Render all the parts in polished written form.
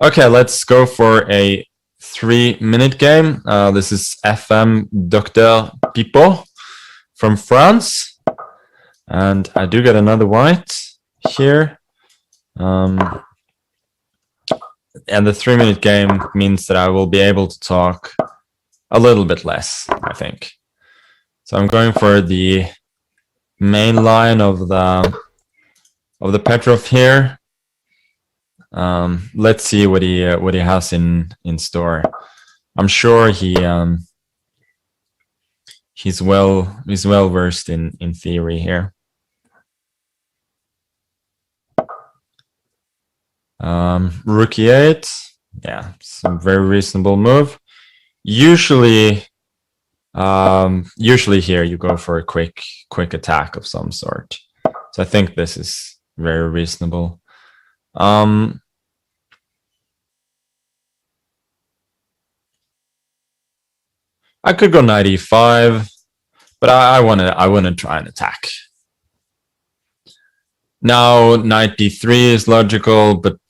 Okay, let's go for a 3-minute game. This is FM Dr. Pipo from France. And I do get another white here. And the 3-minute game means that I will be able to talk a little bit less, I think. So I'm going for the main line of the Petrov here. Let's see what he has in store. I'm sure he's well versed in theory here. Rook e8, yeah, it's a very reasonable move. Usually here you go for a quick attack of some sort. So I think this is very reasonable. I could go knight e5, but I want to try an attack. Now knight d3 is logical, but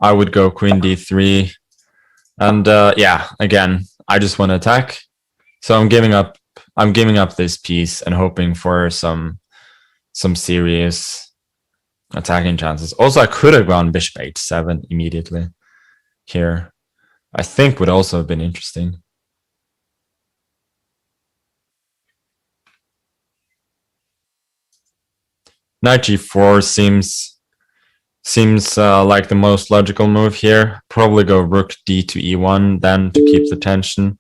I would go queen d3, and yeah, again, I just want to attack. So I'm giving up this piece and hoping for some serious attacking chances. Also, I could have gone bishop h7 immediately here. I think would also have been interesting. Knight g4 seems like the most logical move here. Probably go rook d to e1 then to keep the tension.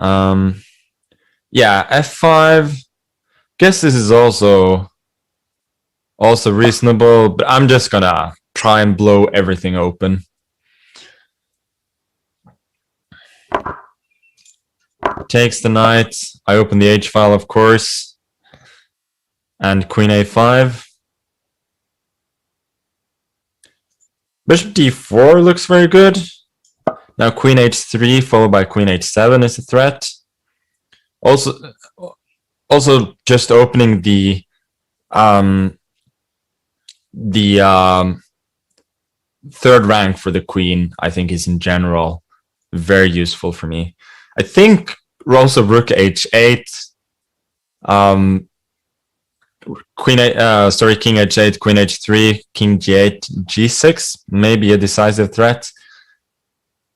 Yeah, f5. Guess this is also reasonable, but I'm just gonna try and blow everything open. Takes the knight. I open the h file, of course. And queen a5. Bishop d4 looks very good. Now queen h3 followed by queen h7 is a threat. Also just opening the third rank for the queen, I think, is in general very useful for me. I think also rook h8, king h8, queen h3, king g8, g6, maybe a decisive threat.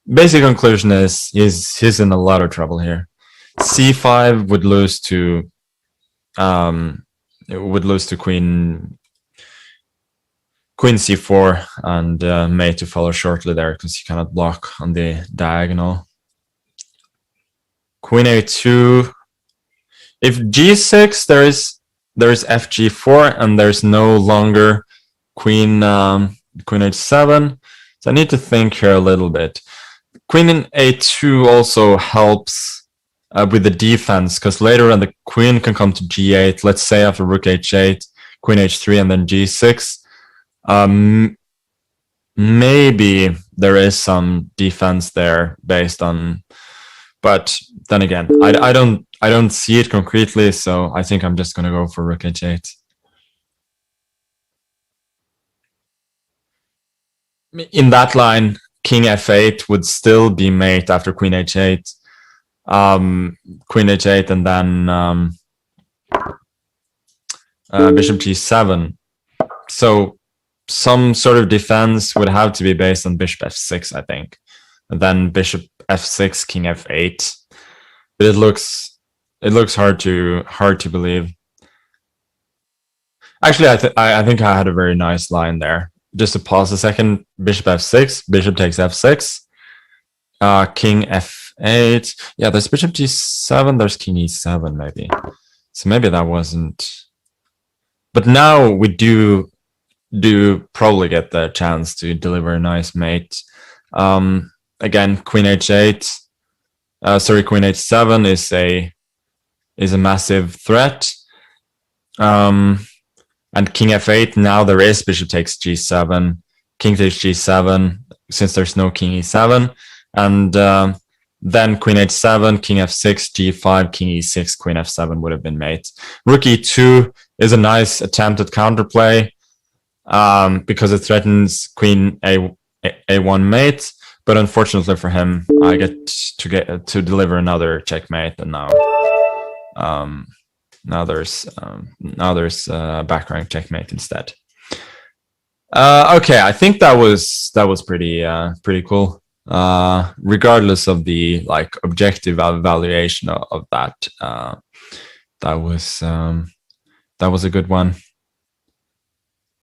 Basic conclusion is he's in a lot of trouble here. c5 would lose to queen c4, and mate to follow shortly there because he cannot block on the diagonal. Queen a2. If g6, there is fg4, and there's no longer queen h7. So I need to think here a little bit. Queen in a2 also helps with the defense, because later on the queen can come to g8. Let's say after rook h8, queen h3, and then g6. Maybe there is some defense there based on, but then again, I don't see it concretely, so I think I'm just gonna go for rook h8. In that line, king f8 would still be mate after queen h8, queen h8, and then bishop g7. So some sort of defense would have to be based on bishop f6, I think, and then bishop f6, king f8. But it looks hard to believe. Actually, I think I had a very nice line there. Just to pause a second, bishop f6, bishop takes f6, king f8. Yeah, there's bishop g7, there's king e7 maybe. So maybe that wasn't. But now we do probably get the chance to deliver a nice mate. Again, queen h8. Queen h7 is a massive threat. And king f8, now there is bishop takes g7, king takes g7, since there's no king e7. And then queen h7, king f6, g5, king e6, queen f7 would have been mate. Rook e2 is a nice attempt at counterplay, because it threatens queen a1 mate, but unfortunately for him, I get to deliver another checkmate, and now there's back rank checkmate instead. Okay, I think that was pretty cool. Regardless of the like objective evaluation of that, that was a good one.